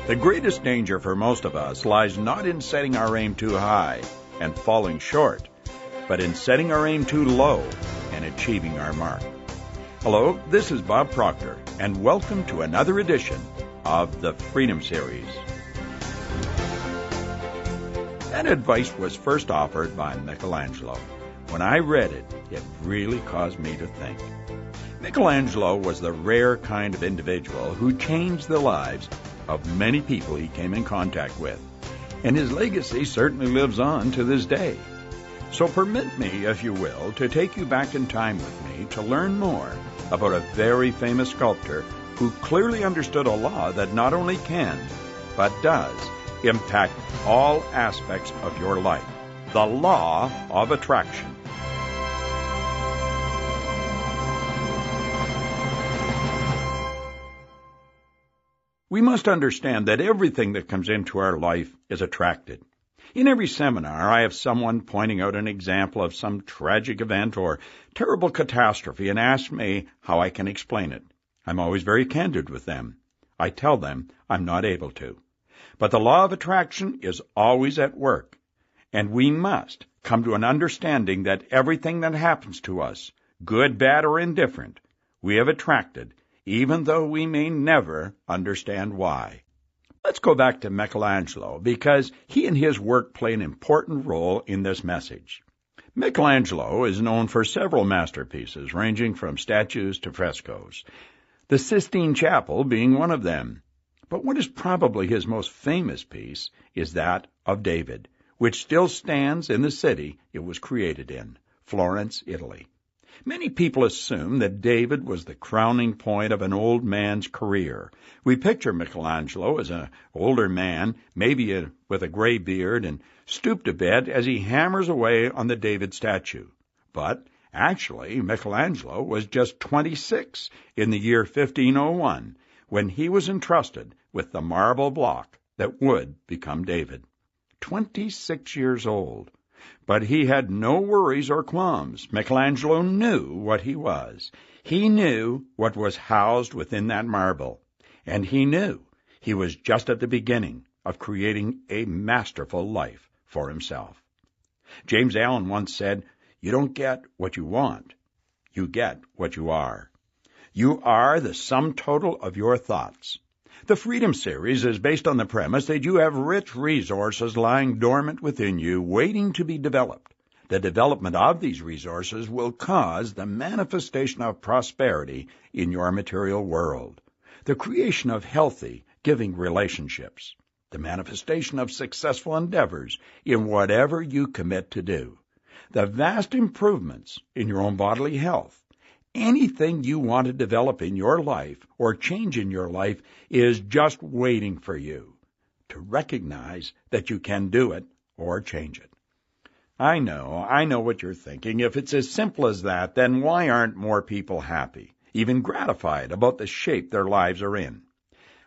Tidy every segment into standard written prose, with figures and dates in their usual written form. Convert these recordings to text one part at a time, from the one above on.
The greatest danger for most of us lies not in setting our aim too high and falling short, but in setting our aim too low and achieving our mark. Hello, this is Bob Proctor, and welcome to another edition of the Freedom Series. That advice was first offered by Michelangelo. When I read it, it really caused me to think. Michelangelo was the rare kind of individual who changed the lives of many people he came in contact with, and his legacy certainly lives on to this day. So permit me, if you will, to take you back in time with me to learn more about a very famous sculptor who clearly understood a law that not only can, but does, impact all aspects of your life, the law of attraction. We must understand that everything that comes into our life is attracted. In every seminar, I have someone pointing out an example of some tragic event or terrible catastrophe and ask me how I can explain it. I'm always very candid with them. I tell them I'm not able to. But the law of attraction is always at work, and we must come to an understanding that everything that happens to us, good, bad, or indifferent, we have attracted, even though we may never understand why. Let's go back to Michelangelo, because he and his work play an important role in this message. Michelangelo is known for several masterpieces, ranging from statues to frescoes, the Sistine Chapel being one of them. But what is probably his most famous piece is that of David, which still stands in the city it was created in, Florence, Italy. Many people assume that David was the crowning point of an old man's career. We picture Michelangelo as an older man, maybe with a gray beard, and stooped a bit as he hammers away on the David statue. But actually, Michelangelo was just 26 in the year 1501, when he was entrusted with the marble block that would become David. 26 years old. But he had no worries or qualms. Michelangelo knew what he was. He knew what was housed within that marble. And he knew he was just at the beginning of creating a masterful life for himself. James Allen once said, "You don't get what you want. You get what you are." You are the sum total of your thoughts. The Freedom Series is based on the premise that you have rich resources lying dormant within you, waiting to be developed. The development of these resources will cause the manifestation of prosperity in your material world, the creation of healthy, giving relationships, the manifestation of successful endeavors in whatever you commit to do, the vast improvements in your own bodily health. Anything you want to develop in your life or change in your life is just waiting for you to recognize that you can do it or change it. I know what you're thinking. If it's as simple as that, then why aren't more people happy, even gratified about the shape their lives are in?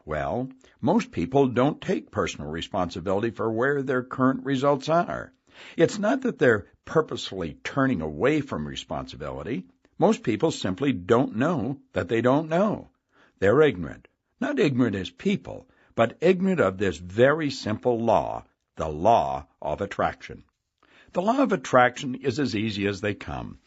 Well, most people don't take personal responsibility for where their current results are. It's not that they're purposefully turning away from responsibility. Most people simply don't know that they don't know. They're ignorant. Not ignorant as people, but ignorant of this very simple law, the law of attraction. The law of attraction is as easy as they come.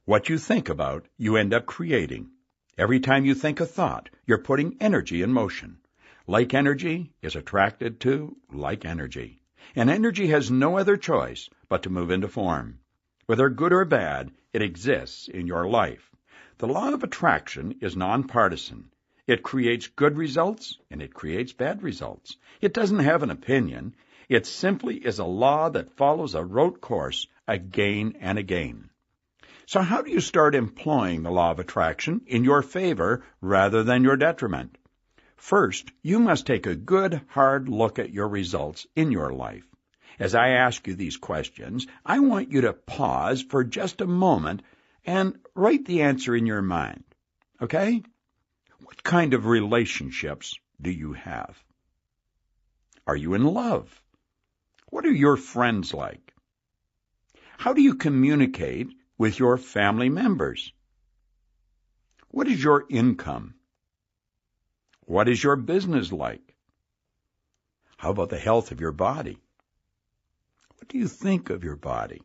What you think about, you end up creating. Every time you think a thought, you're putting energy in motion. Like energy is attracted to like energy. And energy has no other choice but to move into form. Whether good or bad, it exists in your life. The law of attraction is nonpartisan. It creates good results and it creates bad results. It doesn't have an opinion. It simply is a law that follows a rote course again and again. So how do you start employing the law of attraction in your favor rather than your detriment? First, you must take a good, hard look at your results in your life. As I ask you these questions, I want you to pause for just a moment and write the answer in your mind. Okay? What kind of relationships do you have? Are you in love? What are your friends like? How do you communicate with your family members? What is your income? What is your business like? How about the health of your body? What do you think of your body?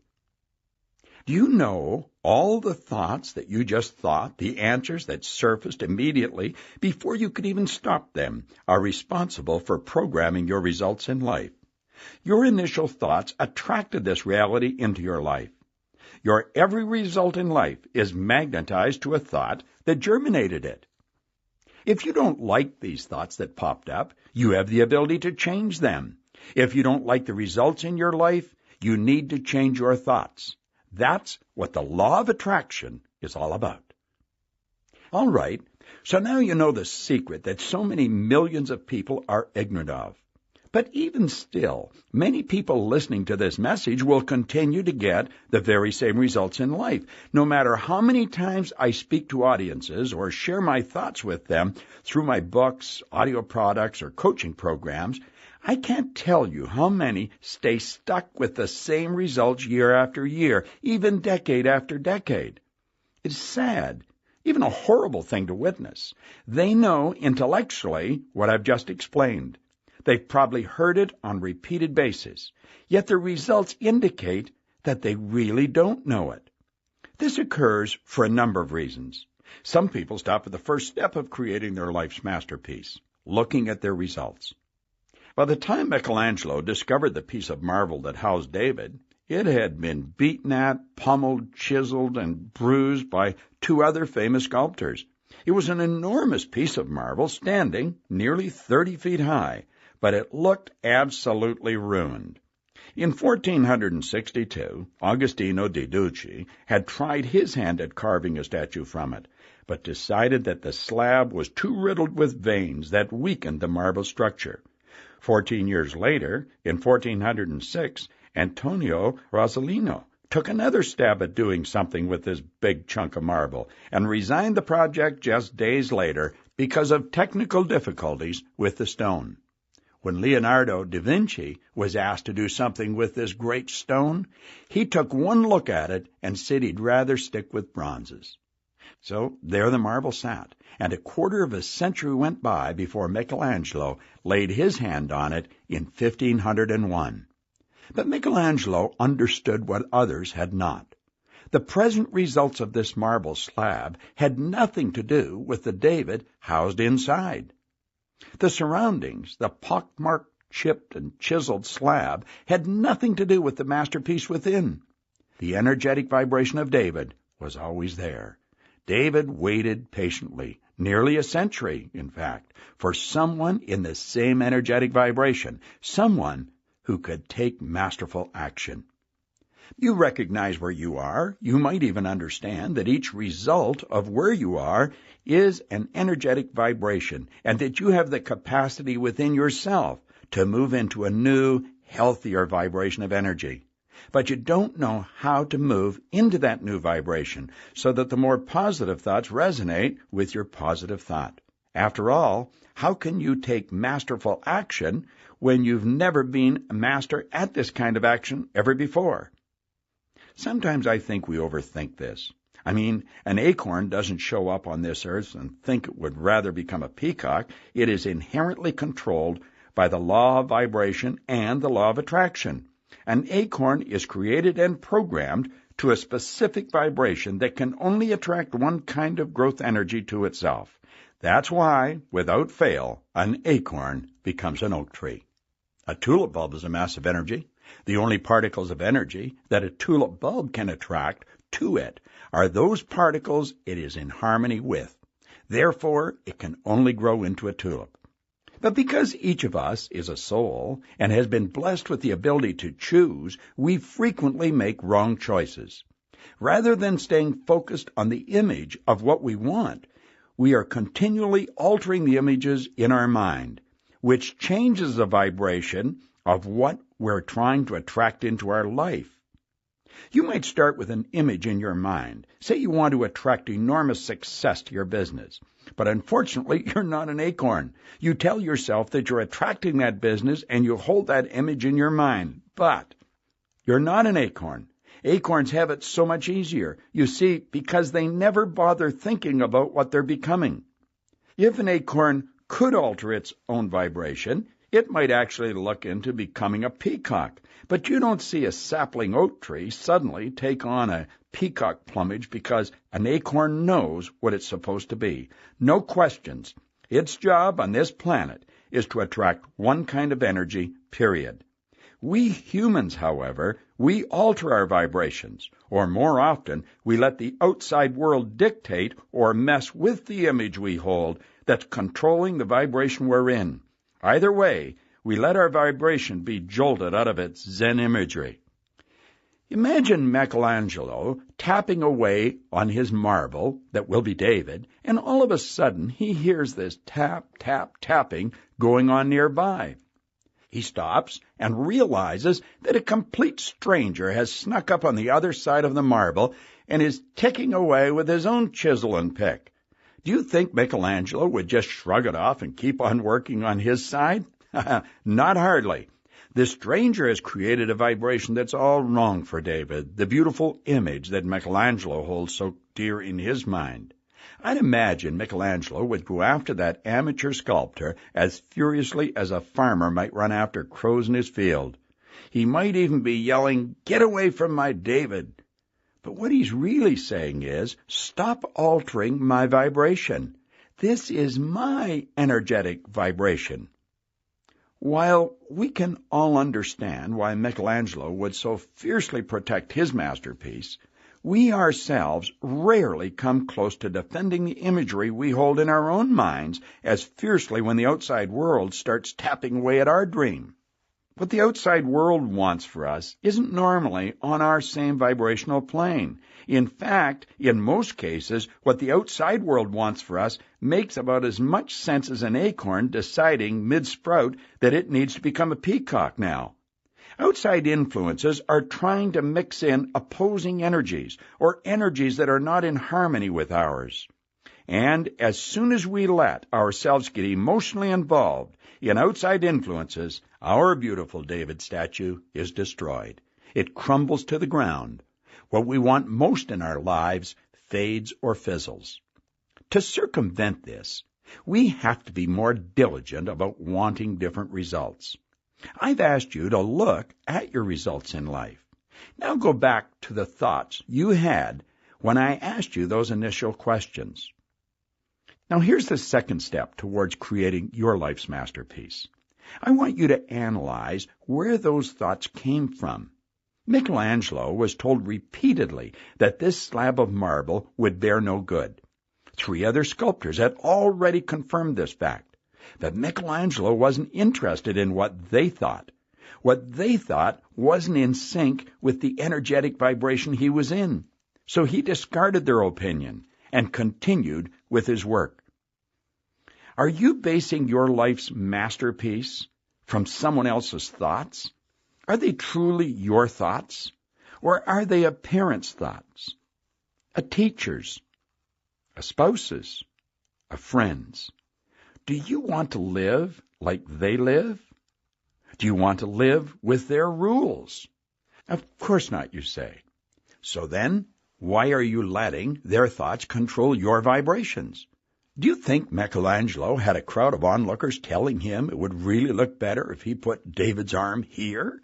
Do you know all the thoughts that you just thought, the answers that surfaced immediately before you could even stop them, are responsible for programming your results in life? Your initial thoughts attracted this reality into your life. Your every result in life is magnetized to a thought that germinated it. If you don't like these thoughts that popped up, you have the ability to change them. If you don't like the results in your life, you need to change your thoughts. That's what the law of attraction is all about. All right, so now you know the secret that so many millions of people are ignorant of. But even still, many people listening to this message will continue to get the very same results in life. No matter how many times I speak to audiences or share my thoughts with them through my books, audio products, or coaching programs, I can't tell you how many stay stuck with the same results year after year, even decade after decade. It's sad, even a horrible thing to witness. They know intellectually what I've just explained. They've probably heard it on repeated basis, yet the results indicate that they really don't know it. This occurs for a number of reasons. Some people stop at the first step of creating their life's masterpiece, looking at their results. By the time Michelangelo discovered the piece of marble that housed David, it had been beaten at, pummeled, chiseled, and bruised by two other famous sculptors. It was an enormous piece of marble standing nearly 30 feet high, but it looked absolutely ruined. In 1462, Agostino di Ducci had tried his hand at carving a statue from it, but decided that the slab was too riddled with veins that weakened the marble structure. 14 years later, in 1406, Antonio Rossellino took another stab at doing something with this big chunk of marble and resigned the project just days later because of technical difficulties with the stone. When Leonardo da Vinci was asked to do something with this great stone, he took one look at it and said he'd rather stick with bronzes. So there the marble sat, and a quarter of a century went by before Michelangelo laid his hand on it in 1501. But Michelangelo understood what others had not. The present results of this marble slab had nothing to do with the David housed inside. The surroundings, the pockmarked, chipped, and chiseled slab, had nothing to do with the masterpiece within. The energetic vibration of David was always there. David waited patiently, nearly a century, in fact, for someone in the same energetic vibration, someone who could take masterful action. You recognize where you are. You might even understand that each result of where you are is an energetic vibration, and that you have the capacity within yourself to move into a new, healthier vibration of energy. But you don't know how to move into that new vibration so that the more positive thoughts resonate with your positive thought. After all, how can you take masterful action when you've never been a master at this kind of action ever before? Sometimes I think we overthink this. I mean, an acorn doesn't show up on this earth and think it would rather become a peacock. It is inherently controlled by the law of vibration and the law of attraction. An acorn is created and programmed to a specific vibration that can only attract one kind of growth energy to itself. That's why, without fail, an acorn becomes an oak tree. A tulip bulb is a mass of energy. The only particles of energy that a tulip bulb can attract to it are those particles it is in harmony with. Therefore, it can only grow into a tulip. But because each of us is a soul and has been blessed with the ability to choose, we frequently make wrong choices. Rather than staying focused on the image of what we want, we are continually altering the images in our mind, which changes the vibration of what we're trying to attract into our life. You might start with an image in your mind. Say you want to attract enormous success to your business. But unfortunately, you're not an acorn. You tell yourself that you're attracting that business and you hold that image in your mind. But you're not an acorn. Acorns have it so much easier. You see, because they never bother thinking about what they're becoming. If an acorn could alter its own vibration, It might actually look into becoming a peacock, but you don't see a sapling oak tree suddenly take on a peacock plumage because an acorn knows what it's supposed to be. No questions. Its job on this planet is to attract one kind of energy, period. We humans, however, we alter our vibrations, or more often, we let the outside world dictate or mess with the image we hold that's controlling the vibration we're in. Either way, we let our vibration be jolted out of its Zen imagery. Imagine Michelangelo tapping away on his marble that will be David, and all of a sudden he hears this tap, tap, tapping going on nearby. He stops and realizes that a complete stranger has snuck up on the other side of the marble and is ticking away with his own chisel and pick. Do you think Michelangelo would just shrug it off and keep on working on his side? Not hardly. The stranger has created a vibration that's all wrong for David, the beautiful image that Michelangelo holds so dear in his mind. I'd imagine Michelangelo would go after that amateur sculptor as furiously as a farmer might run after crows in his field. He might even be yelling, "Get away from my David!" But what he's really saying is, stop altering my vibration. This is my energetic vibration. While we can all understand why Michelangelo would so fiercely protect his masterpiece, we ourselves rarely come close to defending the imagery we hold in our own minds as fiercely when the outside world starts tapping away at our dream. What the outside world wants for us isn't normally on our same vibrational plane. In fact, in most cases, what the outside world wants for us makes about as much sense as an acorn deciding mid-sprout that it needs to become a peacock now. Outside influences are trying to mix in opposing energies, or energies that are not in harmony with ours. And as soon as we let ourselves get emotionally involved in outside influences, our beautiful David statue is destroyed. It crumbles to the ground. What we want most in our lives fades or fizzles. To circumvent this, we have to be more diligent about wanting different results. I've asked you to look at your results in life. Now go back to the thoughts you had when I asked you those initial questions. Now here's the second step towards creating your life's masterpiece. I want you to analyze where those thoughts came from. Michelangelo was told repeatedly that this slab of marble would bear no good. 3 other sculptors had already confirmed this fact. But Michelangelo wasn't interested in what they thought. What they thought wasn't in sync with the energetic vibration he was in. So he discarded their opinion and continued with his work. Are you basing your life's masterpiece from someone else's thoughts? Are they truly your thoughts? Or are they a parent's thoughts, a teacher's, a spouse's, a friend's? Do you want to live like they live? Do you want to live with their rules? Of course not, you say. So then, why are you letting their thoughts control your vibrations? Do you think Michelangelo had a crowd of onlookers telling him it would really look better if he put David's arm here?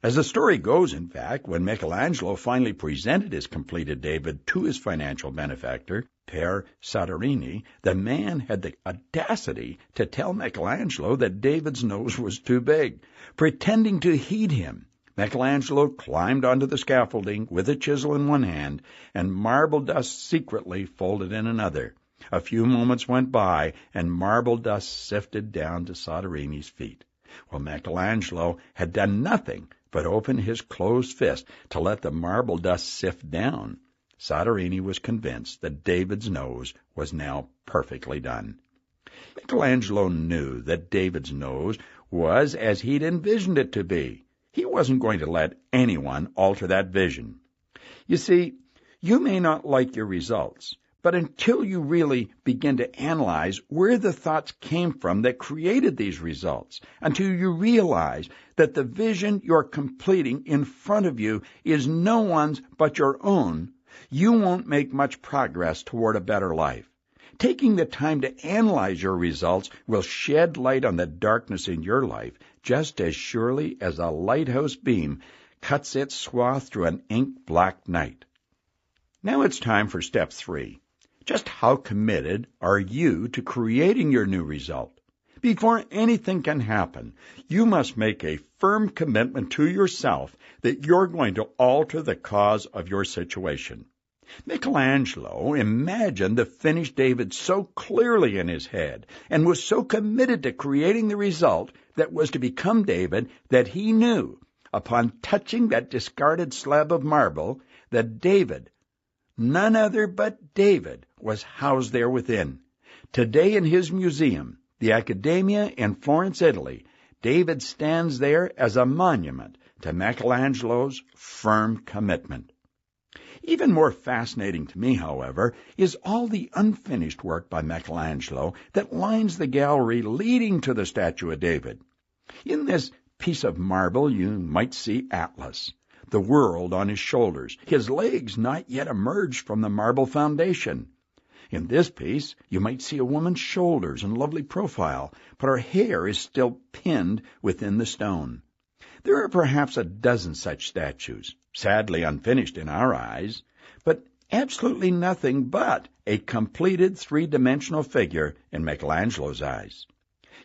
As the story goes, in fact, when Michelangelo finally presented his completed David to his financial benefactor, Per Soderini, the man had the audacity to tell Michelangelo that David's nose was too big. Pretending to heed him, Michelangelo climbed onto the scaffolding with a chisel in one hand and marble dust secretly folded in another. A few moments went by, and marble dust sifted down to Soderini's feet. Well, Michelangelo had done nothing but open his closed fist to let the marble dust sift down. Soderini was convinced that David's nose was now perfectly done. Michelangelo knew that David's nose was as he'd envisioned it to be. He wasn't going to let anyone alter that vision. You see, you may not like your results, but until you really begin to analyze where the thoughts came from that created these results, until you realize that the vision you're completing in front of you is no one's but your own, you won't make much progress toward a better life. Taking the time to analyze your results will shed light on the darkness in your life just as surely as a lighthouse beam cuts its swath through an ink-black night. Now it's time for step 3. Just how committed are you to creating your new result? Before anything can happen, you must make a firm commitment to yourself that you're going to alter the cause of your situation. Michelangelo imagined the finished David so clearly in his head and was so committed to creating the result that was to become David that he knew, upon touching that discarded slab of marble, that David, none other but David, was housed there within. Today in his museum, the Accademia in Florence, Italy, David stands there as a monument to Michelangelo's firm commitment. Even more fascinating to me, however, is all the unfinished work by Michelangelo that lines the gallery leading to the statue of David. In this piece of marble you might see Atlas, the world on his shoulders, his legs not yet emerged from the marble foundation. In this piece you might see a woman's shoulders and lovely profile, but her hair is still pinned within the stone. There are perhaps a dozen such statues, sadly unfinished in our eyes, but absolutely nothing but a completed three-dimensional figure in Michelangelo's eyes.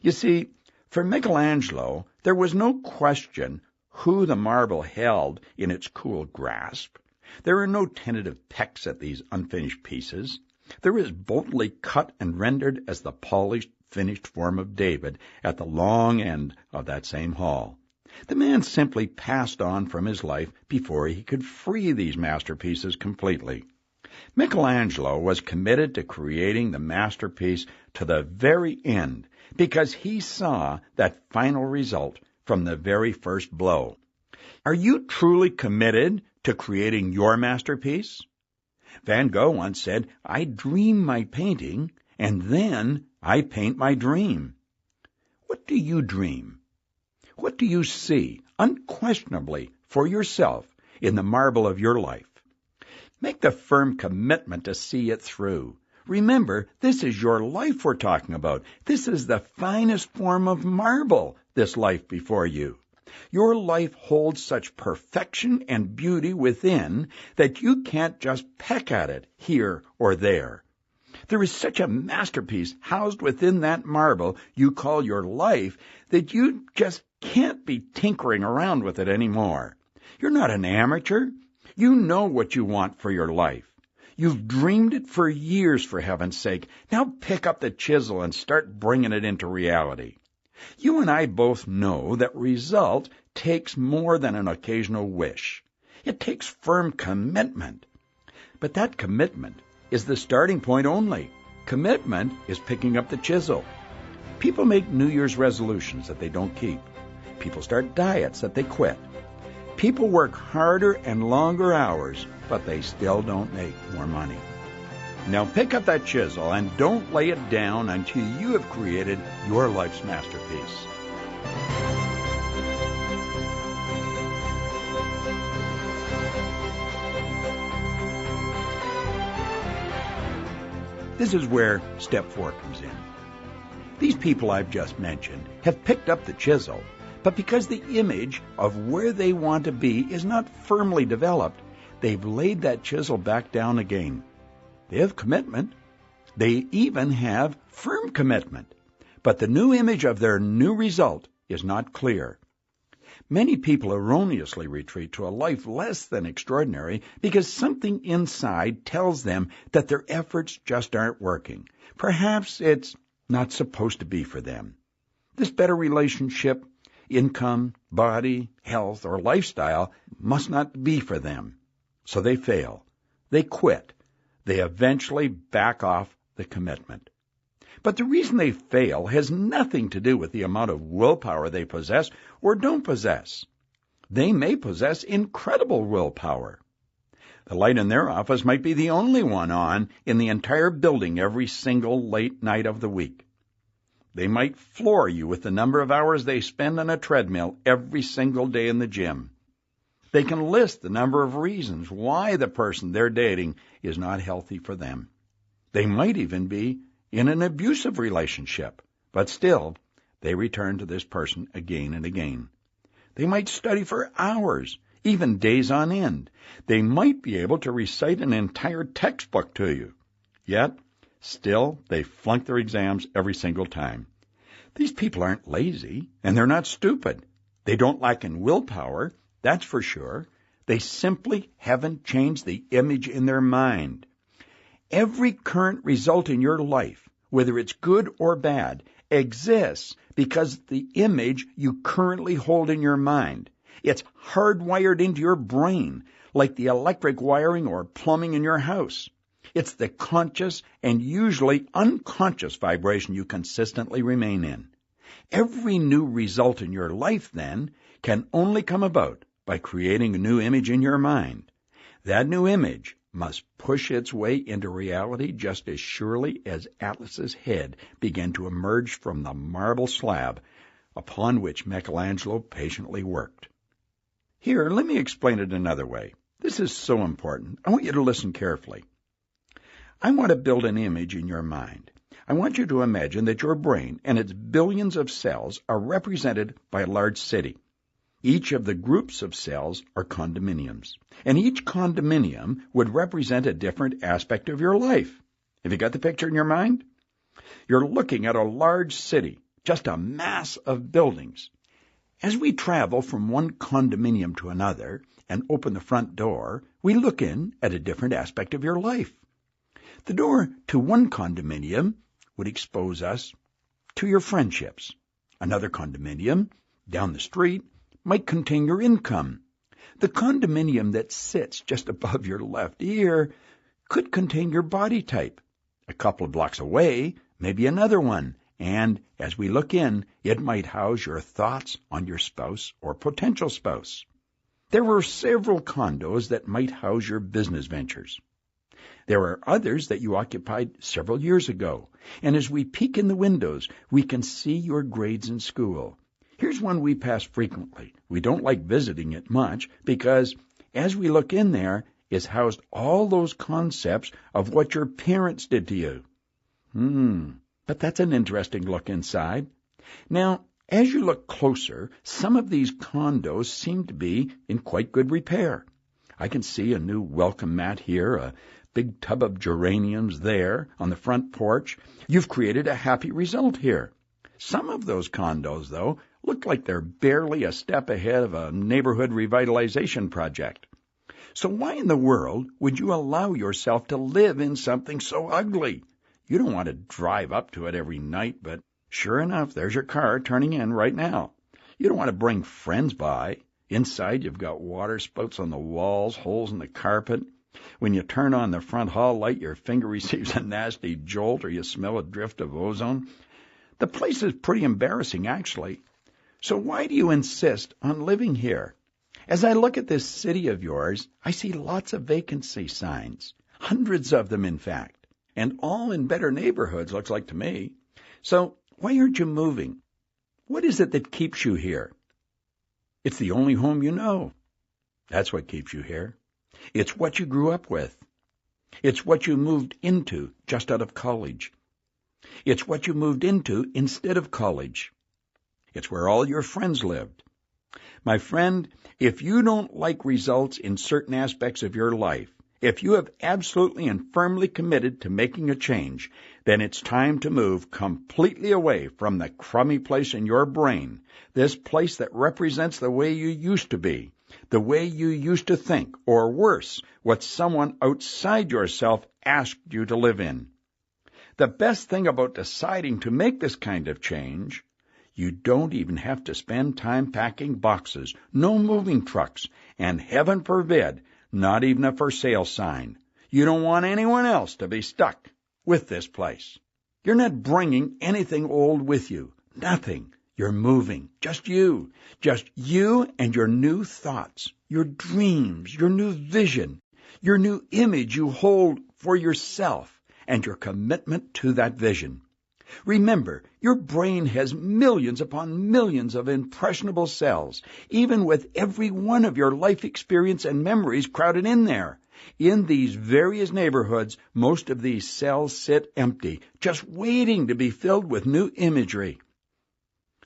You see, for Michelangelo, there was no question who the marble held in its cool grasp. There are no tentative pecks at these unfinished pieces. There is boldly cut and rendered as the polished, finished form of David at the long end of that same hall. The man simply passed on from his life before he could free these masterpieces completely. Michelangelo was committed to creating the masterpiece to the very end because he saw that final result from the very first blow. Are you truly committed to creating your masterpiece? Van Gogh once said, "I dream my painting, and then I paint my dream." What do you dream? What do you see, unquestionably, for yourself in the marble of your life? Make the firm commitment to see it through. Remember, this is your life we're talking about. This is the finest form of marble, this life before you. Your life holds such perfection and beauty within that you can't just peck at it here or there. There is such a masterpiece housed within that marble you call your life that you just can't be tinkering around with it anymore. You're not an amateur. You know what you want for your life. You've dreamed it for years, for heaven's sake. Now pick up the chisel and start bringing it into reality. You and I both know that result takes more than an occasional wish. It takes firm commitment. But that commitment is the starting point only. Commitment is picking up the chisel. People make New Year's resolutions that they don't keep. People start diets that they quit. People work harder and longer hours, but they still don't make more money. Now pick up that chisel and don't lay it down until you have created your life's masterpiece. This is where step 4 comes in. These people I've just mentioned have picked up the chisel, but because the image of where they want to be is not firmly developed, they've laid that chisel back down again. They have commitment. They even have firm commitment. But the new image of their new result is not clear. Many people erroneously retreat to a life less than extraordinary because something inside tells them that their efforts just aren't working. Perhaps it's not supposed to be for them. This better relationship, income, body, health, or lifestyle must not be for them. So they fail. They quit. They eventually back off the commitment. But the reason they fail has nothing to do with the amount of willpower they possess or don't possess. They may possess incredible willpower. The light in their office might be the only one on in the entire building every single late night of the week. They might floor you with the number of hours they spend on a treadmill every single day in the gym. They can list the number of reasons why the person they're dating is not healthy for them. They might even be in an abusive relationship, but still, they return to this person again and again. They might study for hours, even days on end. They might be able to recite an entire textbook to you. Yet, still, they flunk their exams every single time. These people aren't lazy, and they're not stupid. They don't lack in willpower, that's for sure. They simply haven't changed the image in their mind. Every current result in your life, whether it's good or bad, exists because the image you currently hold in your mind. It's hardwired into your brain, like the electric wiring or plumbing in your house. It's the conscious and usually unconscious vibration you consistently remain in. Every new result in your life, then, can only come about by creating a new image in your mind. That new image must push its way into reality just as surely as Atlas's head began to emerge from the marble slab upon which Michelangelo patiently worked. Here, let me explain it another way. This is so important. I want you to listen carefully. I want to build an image in your mind. I want you to imagine that your brain and its billions of cells are represented by a large city. Each of the groups of cells are condominiums, and each condominium would represent a different aspect of your life. Have you got the picture in your mind? You're looking at a large city, just a mass of buildings. As we travel from one condominium to another and open the front door, we look in at a different aspect of your life. The door to one condominium would expose us to your friendships. Another condominium, down the street, might contain your income. The condominium that sits just above your left ear could contain your body type. A couple of blocks away, maybe another one, and as we look in, it might house your thoughts on your spouse or potential spouse. There were several condos that might house your business ventures. There are others that you occupied several years ago, and as we peek in the windows, we can see your grades in school. Here's one we pass frequently. We don't like visiting it much because as we look in there, is housed all those concepts of what your parents did to you. But that's an interesting look inside. Now, as you look closer, some of these condos seem to be in quite good repair. I can see a new welcome mat here, a big tub of geraniums there on the front porch. You've created a happy result here. Some of those condos, though, look like they're barely a step ahead of a neighborhood revitalization project. So why in the world would you allow yourself to live in something so ugly? You don't want to drive up to it every night, but sure enough, there's your car turning in right now. You don't want to bring friends by. Inside, you've got water spouts on the walls, holes in the carpet. When you turn on the front hall light, your finger receives a nasty jolt or you smell a drift of ozone. The place is pretty embarrassing, actually. So why do you insist on living here? As I look at this city of yours, I see lots of vacancy signs, hundreds of them, in fact, and all in better neighborhoods, looks like to me. So why aren't you moving? What is it that keeps you here? It's the only home you know. That's what keeps you here. It's what you grew up with. It's what you moved into just out of college. It's what you moved into instead of college. It's where all your friends lived. My friend, if you don't like results in certain aspects of your life, if you have absolutely and firmly committed to making a change, then it's time to move completely away from the crummy place in your brain, this place that represents the way you used to be, the way you used to think, or worse, what someone outside yourself asked you to live in. The best thing about deciding to make this kind of change, you don't even have to spend time packing boxes, no moving trucks, and heaven forbid, not even a for sale sign. You don't want anyone else to be stuck with this place. You're not bringing anything old with you. Nothing. You're moving. Just you and your new thoughts, your dreams, your new vision, your new image you hold for yourself, and your commitment to that vision. Remember, your brain has millions upon millions of impressionable cells, even with every one of your life experience and memories crowded in there. In these various neighborhoods, most of these cells sit empty, just waiting to be filled with new imagery.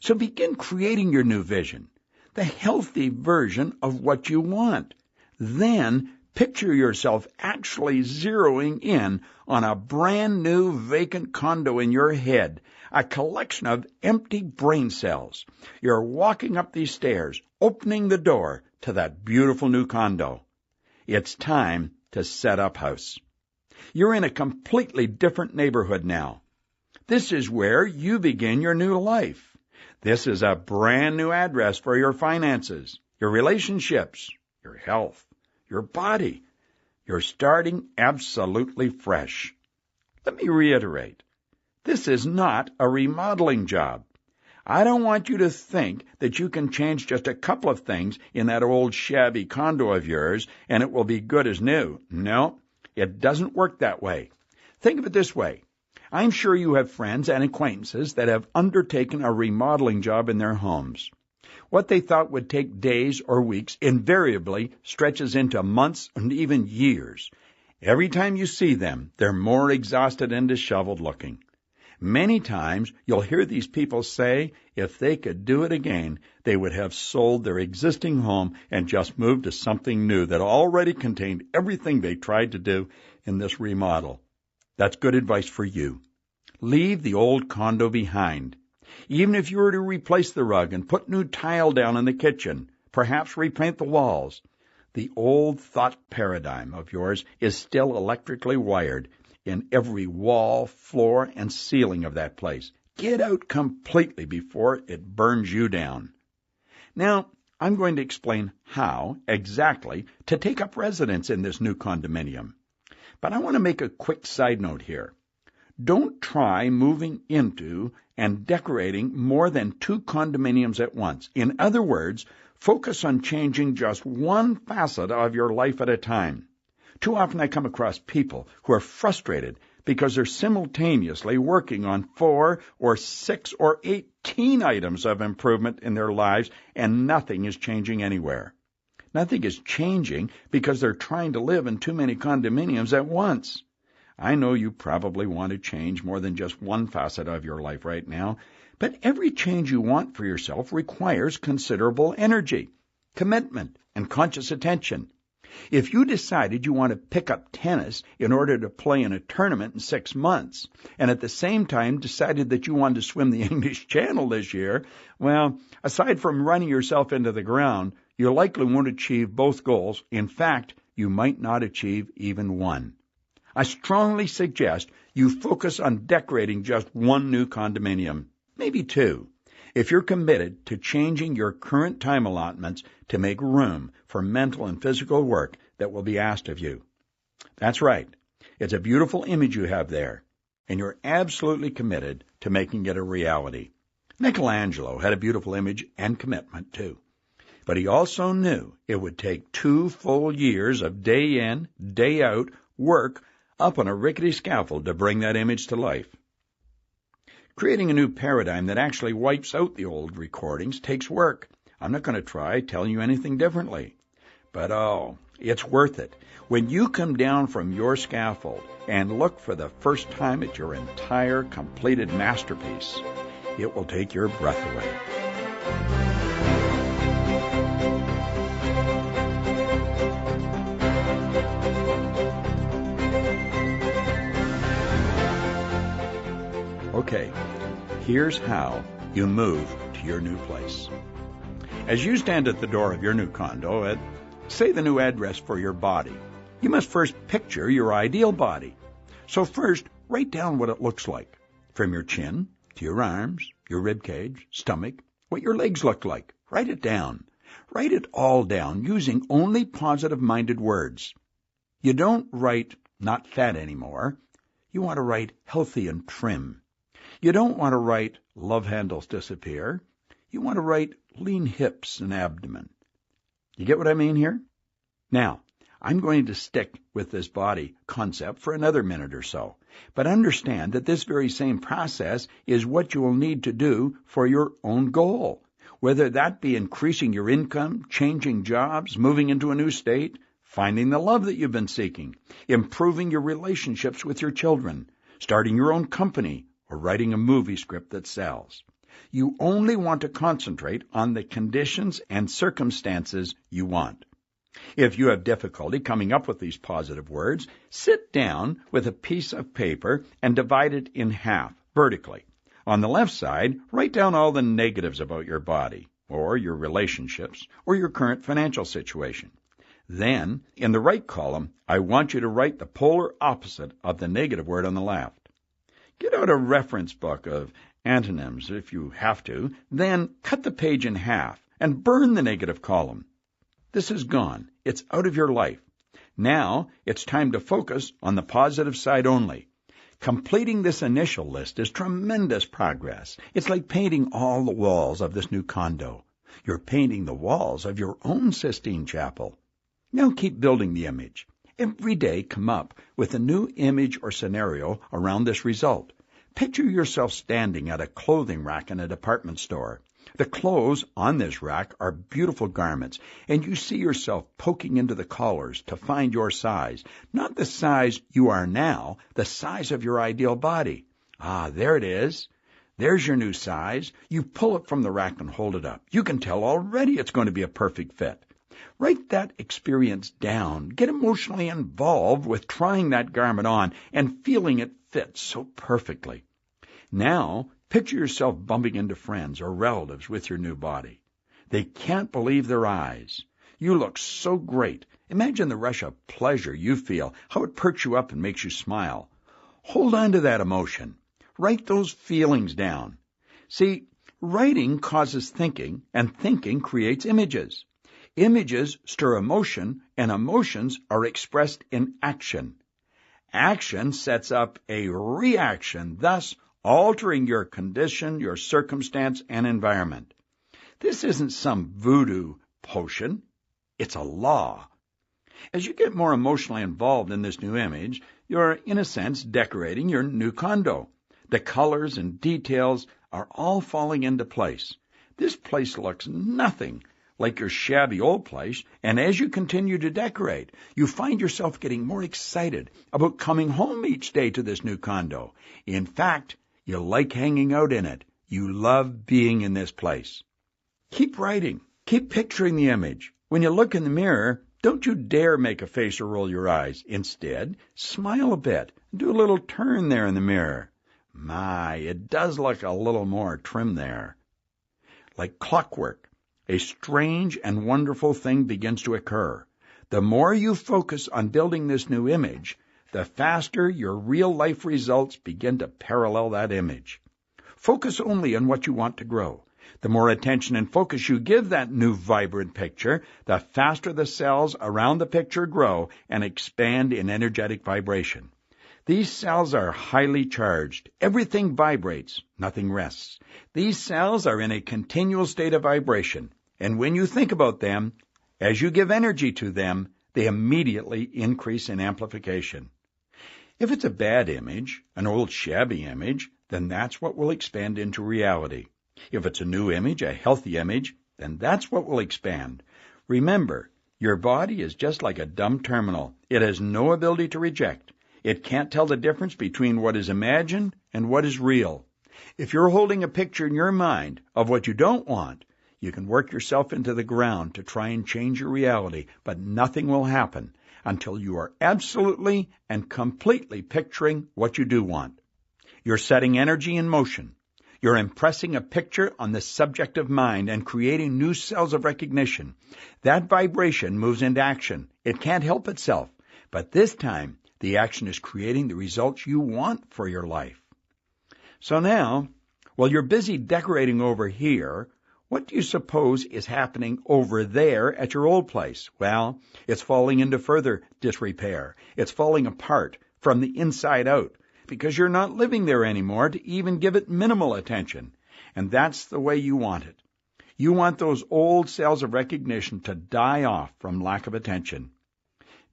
So begin creating your new vision, the healthy version of what you want. Then picture yourself actually zeroing in on a brand new vacant condo in your head, a collection of empty brain cells. You're walking up these stairs, opening the door to that beautiful new condo. It's time to set up house. You're in a completely different neighborhood now. This is where you begin your new life. This is a brand new address for your finances, your relationships, your health, your body. You're starting absolutely fresh. Let me reiterate, this is not a remodeling job. I don't want you to think that you can change just a couple of things in that old shabby condo of yours and it will be good as new. No, it doesn't work that way. Think of it this way. I'm sure you have friends and acquaintances that have undertaken a remodeling job in their homes. What they thought would take days or weeks invariably stretches into months and even years. Every time you see them, they're more exhausted and disheveled looking. Many times you'll hear these people say if they could do it again, they would have sold their existing home and just moved to something new that already contained everything they tried to do in this remodel. That's good advice for you. Leave the old condo behind. Even if you were to replace the rug and put new tile down in the kitchen, perhaps repaint the walls, the old thought paradigm of yours is still electrically wired in every wall, floor, and ceiling of that place. Get out completely before it burns you down. Now, I'm going to explain how, exactly, to take up residence in this new condominium. But I want to make a quick side note here. Don't try moving into and decorating more than 2 condominiums at once. In other words, focus on changing just one facet of your life at a time. Too often I come across people who are frustrated because they're simultaneously working on 4 or 6 or 18 items of improvement in their lives, and nothing is changing anywhere. Nothing is changing because they're trying to live in too many condominiums at once. I know you probably want to change more than just one facet of your life right now, but every change you want for yourself requires considerable energy, commitment, and conscious attention. If you decided you want to pick up tennis in order to play in a tournament in 6 months, and at the same time decided that you wanted to swim the English Channel this year, well, aside from running yourself into the ground, you likely won't achieve both goals. In fact, you might not achieve even one. I strongly suggest you focus on decorating just one new condominium, maybe 2. If you're committed to changing your current time allotments to make room for mental and physical work that will be asked of you. That's right. It's a beautiful image you have there, and you're absolutely committed to making it a reality. Michelangelo had a beautiful image and commitment, too. But he also knew it would take 2 full years of day in, day out work up on a rickety scaffold to bring that image to life. Creating a new paradigm that actually wipes out the old recordings takes work. I'm not going to try telling you anything differently. But it's worth it. When you come down from your scaffold and look for the first time at your entire completed masterpiece, it will take your breath away. Okay, here's how you move to your new place. As you stand at the door of your new condo at, say, the new address for your body, you must first picture your ideal body. So first, write down what it looks like, from your chin to your arms, your rib cage, stomach, what your legs look like. Write it down. Write it all down using only positive-minded words. You don't write not fat anymore. You want to write healthy and trim. You don't want to write love handles disappear. You want to write lean hips and abdomen. You get what I mean here? Now, I'm going to stick with this body concept for another minute or so, but understand that this very same process is what you will need to do for your own goal, whether that be increasing your income, changing jobs, moving into a new state, finding the love that you've been seeking, improving your relationships with your children, starting your own company, or writing a movie script that sells. You only want to concentrate on the conditions and circumstances you want. If you have difficulty coming up with these positive words, sit down with a piece of paper and divide it in half, vertically. On the left side, write down all the negatives about your body, or your relationships, or your current financial situation. Then, in the right column, I want you to write the polar opposite of the negative word on the left. Get out a reference book of antonyms if you have to, then cut the page in half and burn the negative column. This is gone. It's out of your life. Now, it's time to focus on the positive side only. Completing this initial list is tremendous progress. It's like painting all the walls of this new condo. You're painting the walls of your own Sistine Chapel. Now keep building the image. Every day come up with a new image or scenario around this result. Picture yourself standing at a clothing rack in a department store. The clothes on this rack are beautiful garments, and you see yourself poking into the collars to find your size. Not the size you are now, the size of your ideal body. Ah, there it is. There's your new size. You pull it from the rack and hold it up. You can tell already it's going to be a perfect fit. Write that experience down. Get emotionally involved with trying that garment on and feeling it fits so perfectly. Now, picture yourself bumping into friends or relatives with your new body. They can't believe their eyes. You look so great. Imagine the rush of pleasure you feel, how it perks you up and makes you smile. Hold on to that emotion. Write those feelings down. See, writing causes thinking, and thinking creates images. Images stir emotion, and emotions are expressed in action. Action sets up a reaction, thus altering your condition, your circumstance, and environment. This isn't some voodoo potion. It's a law. As you get more emotionally involved in this new image, you're, in a sense, decorating your new condo. The colors and details are all falling into place. This place looks nothing like your shabby old place, and as you continue to decorate, you find yourself getting more excited about coming home each day to this new condo. In fact, you like hanging out in it. You love being in this place. Keep writing. Keep picturing the image. When you look in the mirror, don't you dare make a face or roll your eyes. Instead, smile a bit and do a little turn there in the mirror. My, it does look a little more trim there. Like clockwork, a strange and wonderful thing begins to occur. The more you focus on building this new image, the faster your real-life results begin to parallel that image. Focus only on what you want to grow. The more attention and focus you give that new vibrant picture, the faster the cells around the picture grow and expand in energetic vibration. These cells are highly charged. Everything vibrates, nothing rests. These cells are in a continual state of vibration, and when you think about them, as you give energy to them, they immediately increase in amplification. If it's a bad image, an old shabby image, then that's what will expand into reality. If it's a new image, a healthy image, then that's what will expand. Remember, your body is just like a dumb terminal. It has no ability to reject. It can't tell the difference between what is imagined and what is real. If you're holding a picture in your mind of what you don't want, you can work yourself into the ground to try and change your reality, but nothing will happen until you are absolutely and completely picturing what you do want. You're setting energy in motion. You're impressing a picture on the subjective mind and creating new cells of recognition. That vibration moves into action. It can't help itself, but this time, the action is creating the results you want for your life. So now, while you're busy decorating over here, what do you suppose is happening over there at your old place? Well, it's falling into further disrepair. It's falling apart from the inside out because you're not living there anymore to even give it minimal attention. And that's the way you want it. You want those old cells of recognition to die off from lack of attention.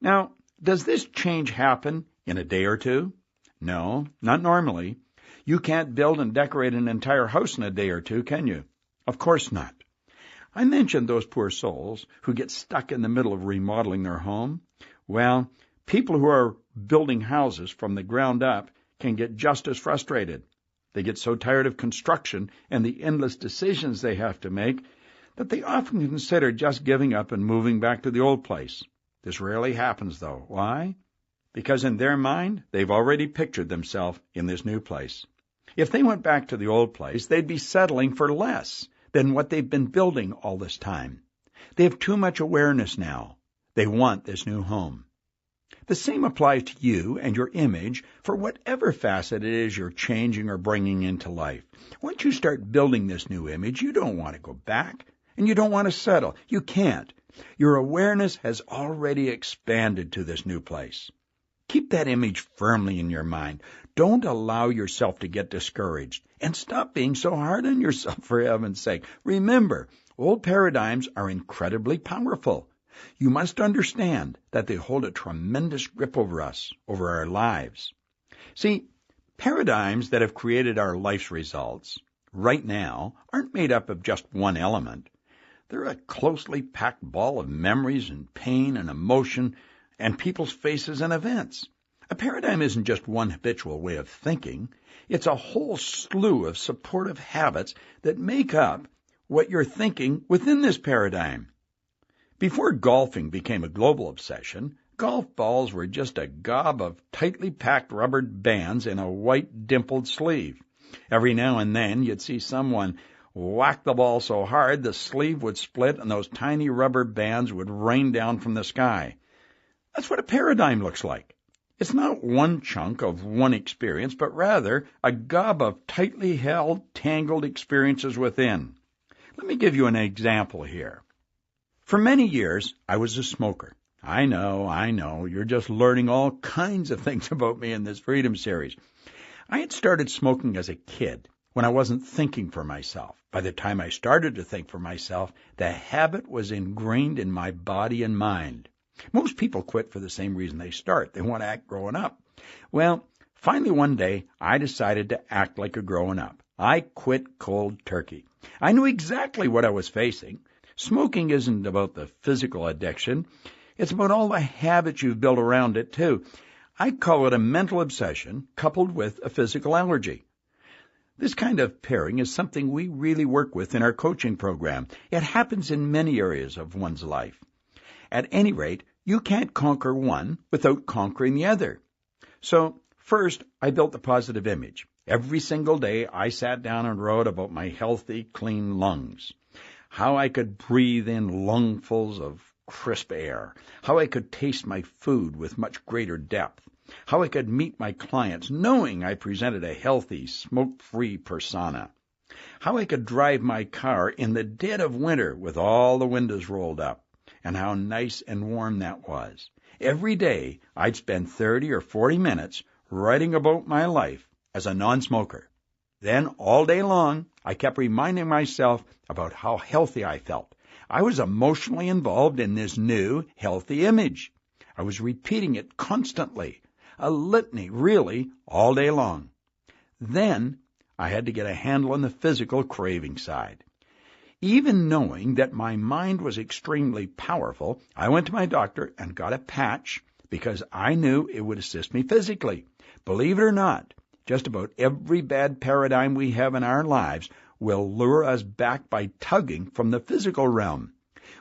Now, does this change happen in a day or two? No, not normally. You can't build and decorate an entire house in a day or two, can you? Of course not. I mentioned those poor souls who get stuck in the middle of remodeling their home. Well, people who are building houses from the ground up can get just as frustrated. They get so tired of construction and the endless decisions they have to make that they often consider just giving up and moving back to the old place. This rarely happens, though. Why? Because in their mind, they've already pictured themselves in this new place. If they went back to the old place, they'd be settling for less than what they've been building all this time. They have too much awareness now. They want this new home. The same applies to you and your image for whatever facet it is you're changing or bringing into life. Once you start building this new image, you don't want to go back, and you don't want to settle. You can't. Your awareness has already expanded to this new place. Keep that image firmly in your mind. Don't allow yourself to get discouraged, and stop being so hard on yourself, for heaven's sake. Remember, old paradigms are incredibly powerful. You must understand that they hold a tremendous grip over us, over our lives. See, paradigms that have created our life's results right now aren't made up of just one element. They're a closely packed ball of memories and pain and emotion and people's faces and events. A paradigm isn't just one habitual way of thinking. It's a whole slew of supportive habits that make up what you're thinking within this paradigm. Before golfing became a global obsession, golf balls were just a gob of tightly packed rubber bands in a white dimpled sleeve. Every now and then you'd see someone whack the ball so hard the sleeve would split and those tiny rubber bands would rain down from the sky. That's what a paradigm looks like. It's not one chunk of one experience, but rather a gob of tightly held, tangled experiences within. Let me give you an example here. For many years, I was a smoker. I know, you're just learning all kinds of things about me in this Freedom Series. I had started smoking as a kid when I wasn't thinking for myself. By the time I started to think for myself, the habit was ingrained in my body and mind. Most people quit for the same reason they start. They want to act growing up. Well, finally one day, I decided to act like a grown-up. I quit cold turkey. I knew exactly what I was facing. Smoking isn't about the physical addiction. It's about all the habits you've built around it, too. I call it a mental obsession coupled with a physical allergy. This kind of pairing is something we really work with in our coaching program. It happens in many areas of one's life. At any rate, you can't conquer one without conquering the other. So, first, I built the positive image. Every single day, I sat down and wrote about my healthy, clean lungs. How I could breathe in lungfuls of crisp air. How I could taste my food with much greater depth. How I could meet my clients knowing I presented a healthy, smoke-free persona. How I could drive my car in the dead of winter with all the windows rolled up. And how nice and warm that was. Every day, I'd spend 30 or 40 minutes writing about my life as a non-smoker. Then, all day long, I kept reminding myself about how healthy I felt. I was emotionally involved in this new, healthy image. I was repeating it constantly, a litany, really, all day long. Then, I had to get a handle on the physical craving side. Even knowing that my mind was extremely powerful, I went to my doctor and got a patch because I knew it would assist me physically. Believe it or not, just about every bad paradigm we have in our lives will lure us back by tugging from the physical realm.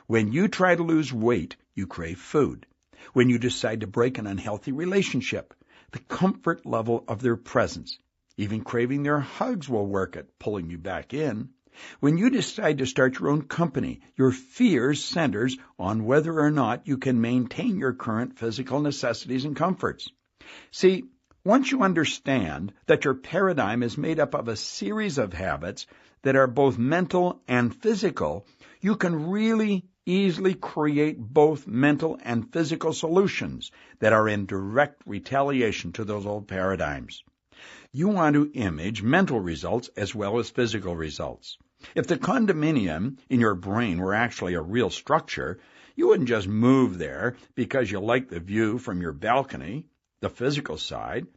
When you try to lose weight, you crave food. When you decide to break an unhealthy relationship, the comfort level of their presence, even craving their hugs will work at pulling you back in. When you decide to start your own company, your fear centers on whether or not you can maintain your current physical necessities and comforts. See, once you understand that your paradigm is made up of a series of habits that are both mental and physical, you can really easily create both mental and physical solutions that are in direct retaliation to those old paradigms. You want to image mental results as well as physical results. If the condominium in your brain were actually a real structure, you wouldn't just move there because you like the view from your balcony, the physical side.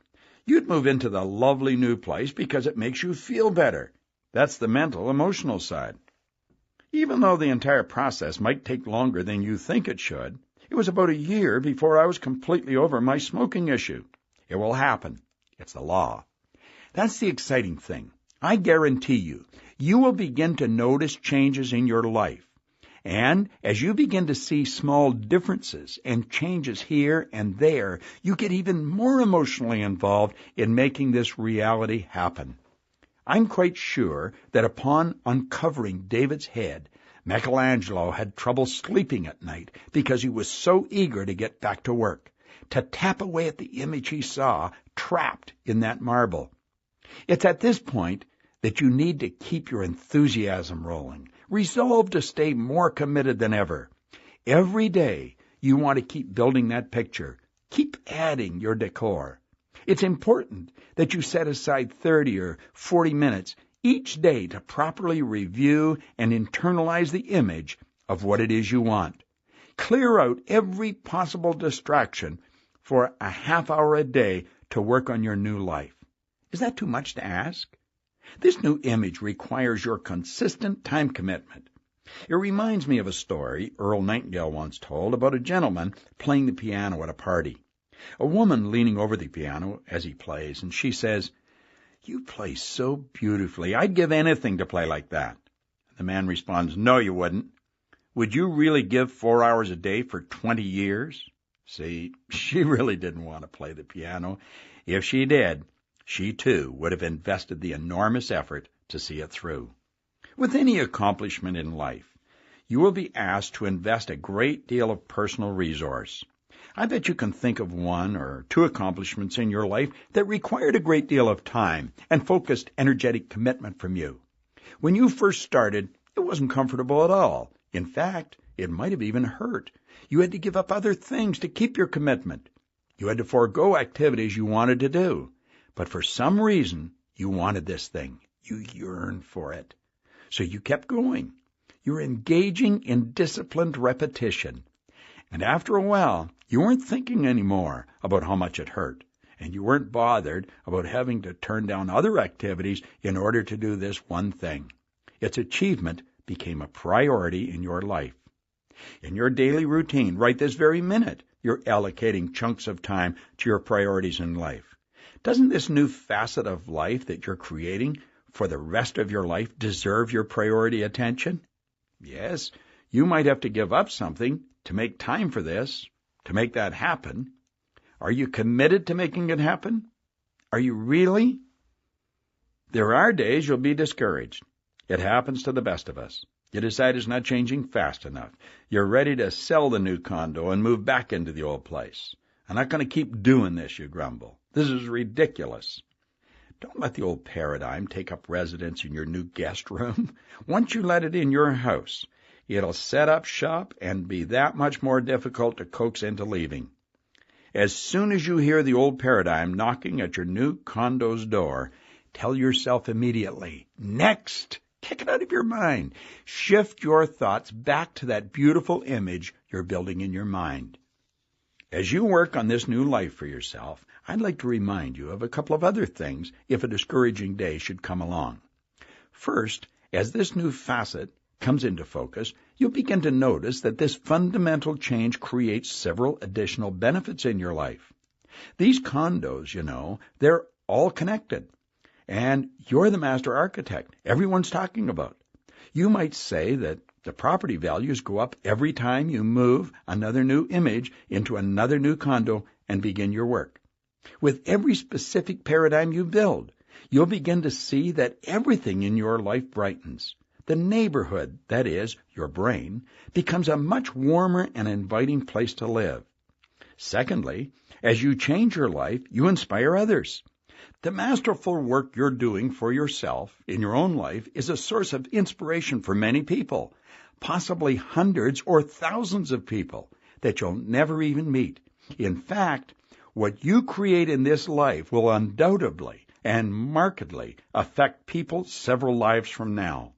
You'd move into the lovely new place because it makes you feel better. That's the mental, emotional side. Even though the entire process might take longer than you think it should, It was about a year before I was completely over my smoking issue. It will happen. It's the law. That's the exciting thing. I guarantee you, you will begin to notice changes in your life. And as you begin to see small differences and changes here and there, you get even more emotionally involved in making this reality happen. I'm quite sure that upon uncovering David's head, Michelangelo had trouble sleeping at night because he was so eager to get back to work, to tap away at the image he saw trapped in that marble. It's at this point that you need to keep your enthusiasm rolling, resolve to stay more committed than ever. Every day you want to keep building that picture, keep adding your decor. It's important that you set aside 30 or 40 minutes each day to properly review and internalize the image of what it is you want. Clear out every possible distraction for a half hour a day to work on your new life. Is that too much to ask? This new image requires your consistent time commitment. It reminds me of a story Earl Nightingale once told about a gentleman playing the piano at a party. A woman leaning over the piano as he plays, and she says, "You play so beautifully. I'd give anything to play like that." The man responds, "No, you wouldn't. Would you really give 4 hours a day for 20 years? See, she really didn't want to play the piano. If she did, she too would have invested the enormous effort to see it through. With any accomplishment in life, you will be asked to invest a great deal of personal resource. I bet you can think of 1 or 2 accomplishments in your life that required a great deal of time and focused, energetic commitment from you. When you first started, it wasn't comfortable at all. In fact, it might have even hurt. You had to give up other things to keep your commitment. You had to forego activities you wanted to do. But for some reason, you wanted this thing. You yearned for it. So you kept going. You're engaging in disciplined repetition. And after a while, you weren't thinking anymore about how much it hurt, and you weren't bothered about having to turn down other activities in order to do this one thing. Its achievement became a priority in your life. In your daily routine, right this very minute, you're allocating chunks of time to your priorities in life. Doesn't this new facet of life that you're creating for the rest of your life deserve your priority attention? Yes, you might have to give up something to make time for this, to make that happen. Are you committed to making it happen? Are you really? There are days you'll be discouraged. It happens to the best of us. You decide it's not changing fast enough. You're ready to sell the new condo and move back into the old place. I'm not going to keep doing this, you grumble. This is ridiculous. Don't let the old paradigm take up residence in your new guest room. Once you let it in your house, it'll set up shop and be that much more difficult to coax into leaving. As soon as you hear the old paradigm knocking at your new condo's door, tell yourself immediately, "Next!" Kick it out of your mind. Shift your thoughts back to that beautiful image you're building in your mind. As you work on this new life for yourself, I'd like to remind you of a couple of other things if a discouraging day should come along. First, as this new facet comes into focus, you'll begin to notice that this fundamental change creates several additional benefits in your life. These condos, they're all connected. And you're the master architect everyone's talking about. You might say that the property values go up every time you move another new image into another new condo and begin your work. With every specific paradigm you build, you'll begin to see that everything in your life brightens. The neighborhood, that is, your brain, becomes a much warmer and inviting place to live. Secondly, as you change your life, you inspire others. The masterful work you're doing for yourself in your own life is a source of inspiration for many people, possibly hundreds or thousands of people that you'll never even meet. In fact, what you create in this life will undoubtedly and markedly affect people several lives from now.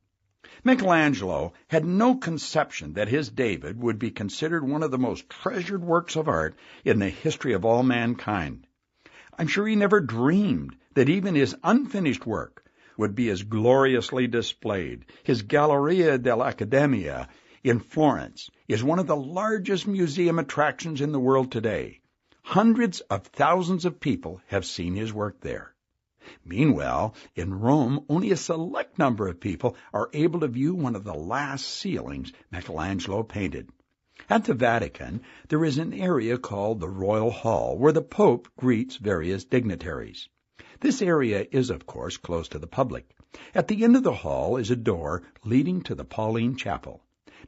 Michelangelo had no conception that his David would be considered one of the most treasured works of art in the history of all mankind. I'm sure he never dreamed that even his unfinished work would be as gloriously displayed, his Galleria dell'Accademia in Florence, is one of the largest museum attractions in the world today. Hundreds of thousands of people have seen his work there. Meanwhile, in Rome, only a select number of people are able to view one of the last ceilings Michelangelo painted. At the Vatican, there is an area called the Royal Hall, where the Pope greets various dignitaries. This area is, of course, closed to the public. At the end of the hall is a door leading to the Pauline Chapel,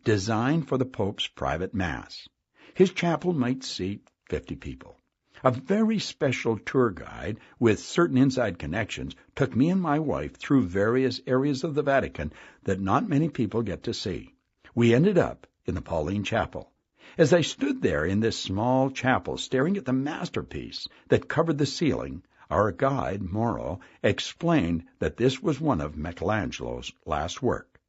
designed for the Pope's private Mass. His chapel might seat 50 people. A very special tour guide with certain inside connections took me and my wife through various areas of the Vatican that not many people get to see. We ended up in the Pauline Chapel. As I stood there in this small chapel staring at the masterpiece that covered the ceiling, our guide, Moro, explained that this was one of Michelangelo's last work.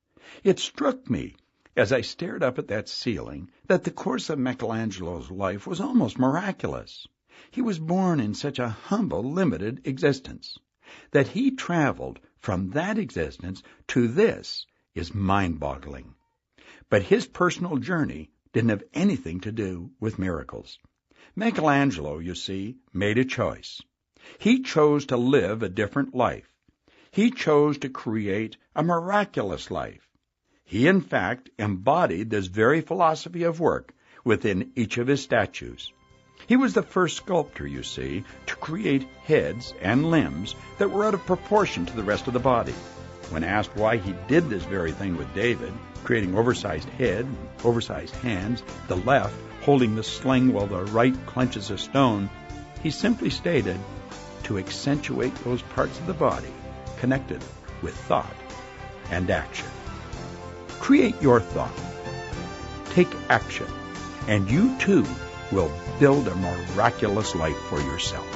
It struck me, as I stared up at that ceiling, that the course of Michelangelo's life was almost miraculous. He was born in such a humble, limited existence. That he traveled from that existence to this is mind-boggling. But his personal journey didn't have anything to do with miracles. Michelangelo, you see, made a choice. He chose to live a different life. He chose to create a miraculous life. He, in fact, embodied this very philosophy of work within each of his statues. He was the first sculptor, you see, to create heads and limbs that were out of proportion to the rest of the body. When asked why he did this very thing with David, creating oversized head and oversized hands, the left holding the sling while the right clenches a stone, he simply stated, to accentuate those parts of the body connected with thought and action. Create your thought. Take action, and you too will build a miraculous life for yourself.